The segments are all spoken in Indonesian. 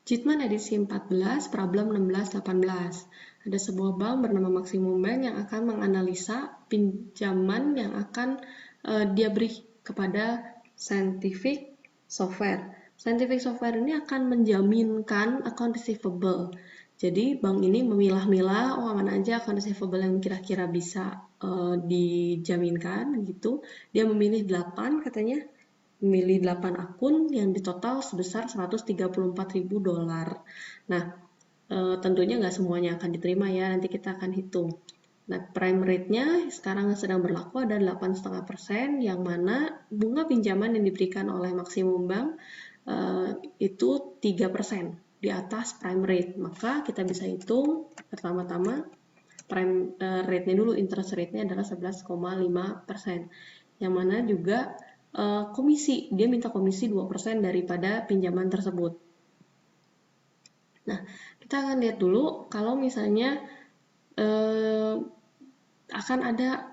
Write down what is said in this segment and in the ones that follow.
Jitman edisi 14, problem 16-18. Ada sebuah bank bernama Maximum Bank yang akan menganalisa pinjaman yang akan dia beri kepada Scientific Software. Scientific Software ini akan menjaminkan account receivable. Jadi bank ini memilah-milah, oh mana aja account receivable yang kira-kira bisa dijaminkan gitu. Dia memilih 8 katanya. Memilih 8 akun yang ditotal sebesar $134.000. Nah, tentunya nggak semuanya akan diterima ya, nanti kita akan hitung. Nah, prime rate-nya sekarang sedang berlaku ada 8,5%, yang mana bunga pinjaman yang diberikan oleh Maximum Bank itu 3% di atas prime rate. Maka kita bisa hitung pertama-tama prime rate-nya dulu, interest rate-nya adalah 11,5%. Yang mana juga komisi, dia minta komisi 2% daripada pinjaman tersebut. Nah, kita akan lihat dulu kalau misalnya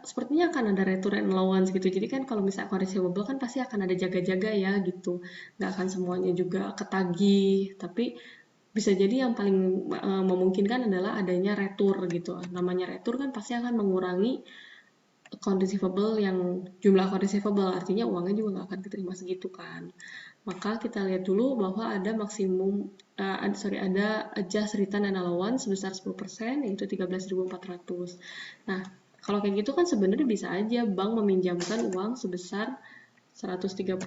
sepertinya akan ada return and allowance gitu. Jadi kan kalau misalnya account receivable kan pasti akan ada jaga-jaga ya gitu. Nggak akan semuanya juga ketagih, tapi bisa jadi yang paling memungkinkan adalah adanya retur gitu. Namanya retur kan pasti akan mengurangi account receivable yang jumlah account receivable, artinya uangnya juga nggak akan diterima segitu kan. Maka kita lihat dulu bahwa ada maksimum ada adjust return and allowance sebesar 10%, yaitu 13.400. Nah, kalau kayak gitu kan sebenarnya bisa aja bank meminjamkan uang sebesar 134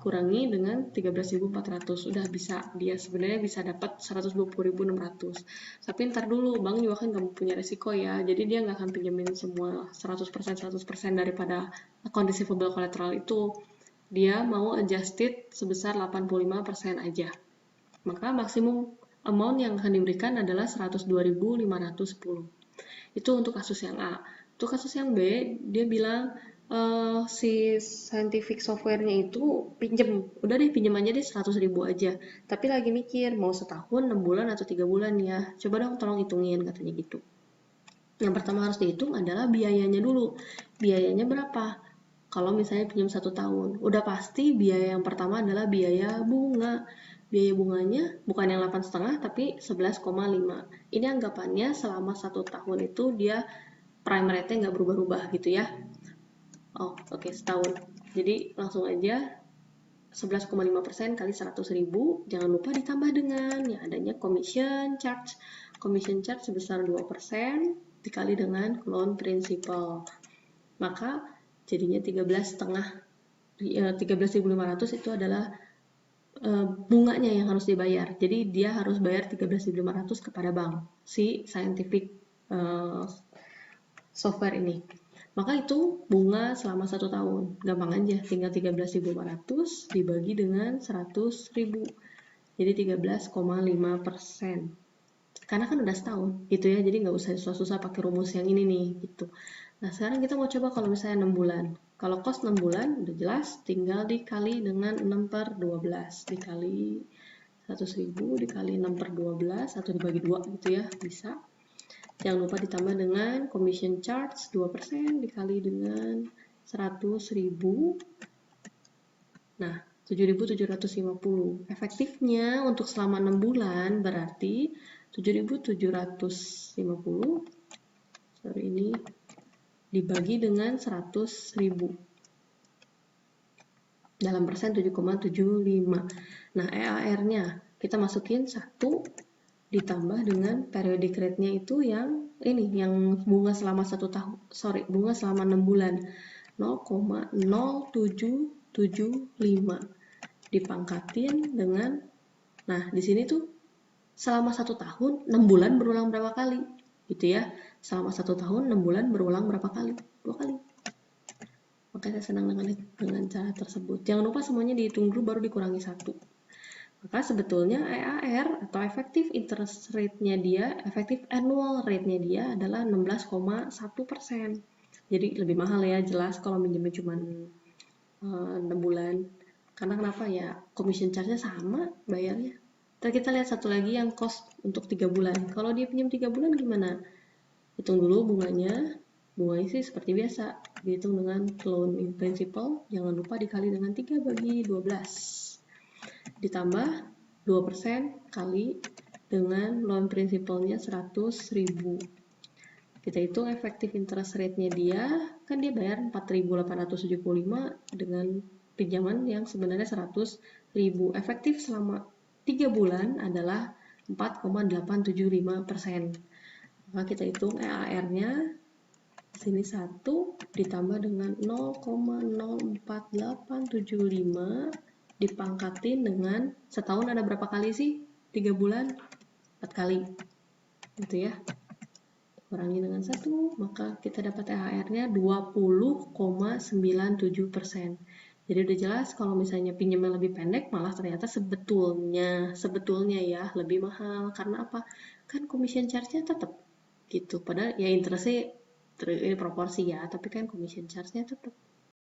kurangi dengan 13.400, udah bisa, dia sebenarnya bisa dapat 120.600. Tapi ntar dulu, bank juga kan gak punya resiko ya, jadi dia nggak akan pinjemin semua 100% daripada account receivable collateral itu. Dia mau adjusted sebesar 85% aja. Maka maksimum amount yang akan diberikan adalah 102.510. Itu untuk kasus yang A. Untuk kasus yang B, dia bilang si scientific software-nya itu udah deh pinjam aja deh 100.000 aja. Tapi lagi mikir mau setahun, 6 bulan atau 3 bulan ya. Coba dong tolong hitungin katanya gitu. Yang pertama harus dihitung adalah biayanya dulu. Biayanya berapa? Kalau misalnya pinjam 1 tahun, udah pasti biaya yang pertama adalah biaya bunga. Biaya bunganya bukan yang 8,5 tapi 11,5. Ini anggapannya selama 1 tahun itu dia prime rate-nya nggak berubah-ubah gitu ya. Oh, oke, setahun. Jadi langsung aja 11,5% kali 100.000. Jangan lupa ditambah dengan yang adanya commission charge. Commission charge sebesar 2% dikali dengan loan principal. Maka jadinya 13.500 itu adalah bunganya yang harus dibayar. Jadi dia harus bayar 13.500 kepada bank si scientific software ini. Maka itu bunga selama 1 tahun. Gampang aja, tinggal 13.500 dibagi dengan 100.000. Jadi 13,5%. Karena kan udah setahun gitu ya, jadi nggak usah susah-susah pakai rumus yang ini nih gitu. Nah, sekarang kita mau coba kalau misalnya 6 bulan. Kalau cost 6 bulan udah jelas, tinggal dikali dengan 6/12. Dikali 100.000 dikali 6/12 atau dibagi 2 gitu ya, bisa. Jangan lupa ditambah dengan commission charge 2% dikali dengan 100.000. Nah, 7.750. Efektifnya untuk selama 6 bulan berarti 7.750 ini dibagi dengan 100.000. Dalam persen 7,75. Nah, EAR-nya kita masukin 1 ditambah dengan periodic rate-nya itu yang ini, yang bunga selama 1 tahun, bunga selama 6 bulan 0,0775 dipangkatin dengan, nah di sini tuh selama 1 tahun 6 bulan berulang berapa kali gitu ya. Selama 1 tahun 6 bulan berulang berapa kali? 2 kali. Makanya saya senang dengan cara tersebut. Jangan lupa semuanya dihitung dulu baru dikurangi 1. Maka sebetulnya EAR atau effective interest rate-nya dia, effective annual rate-nya dia adalah 16,1%. Jadi lebih mahal ya, jelas kalau minjemnya cuma 6 bulan. Karena kenapa ya? Commission charge-nya sama bayarnya. Terus kita lihat satu lagi yang cost untuk 3 bulan. Kalau dia pinjam 3 bulan gimana? Hitung dulu bunganya. Bunganya sih seperti biasa. Dihitung dengan loan in principal. Jangan lupa dikali dengan 3/12. Ditambah 2% kali dengan loan principal-nya 100.000. Kita hitung efektif interest rate-nya dia, kan dia bayar 4.875 dengan pinjaman yang sebenarnya 100.000. Efektif selama 3 bulan adalah 4,875%. Maka kita hitung EAR-nya sini 1 ditambah dengan 0,04875 dipangkatin dengan setahun ada berapa kali sih? 3 bulan? 4 kali. Gitu ya. Kurangi dengan 1, maka kita dapat THR-nya 20,97%. Jadi udah jelas kalau misalnya pinjaman lebih pendek malah ternyata sebetulnya ya lebih mahal. Karena apa? Kan commission charge-nya tetap gitu. Padahal ya interest-nya ini proporsi ya, tapi kan commission charge-nya tetap.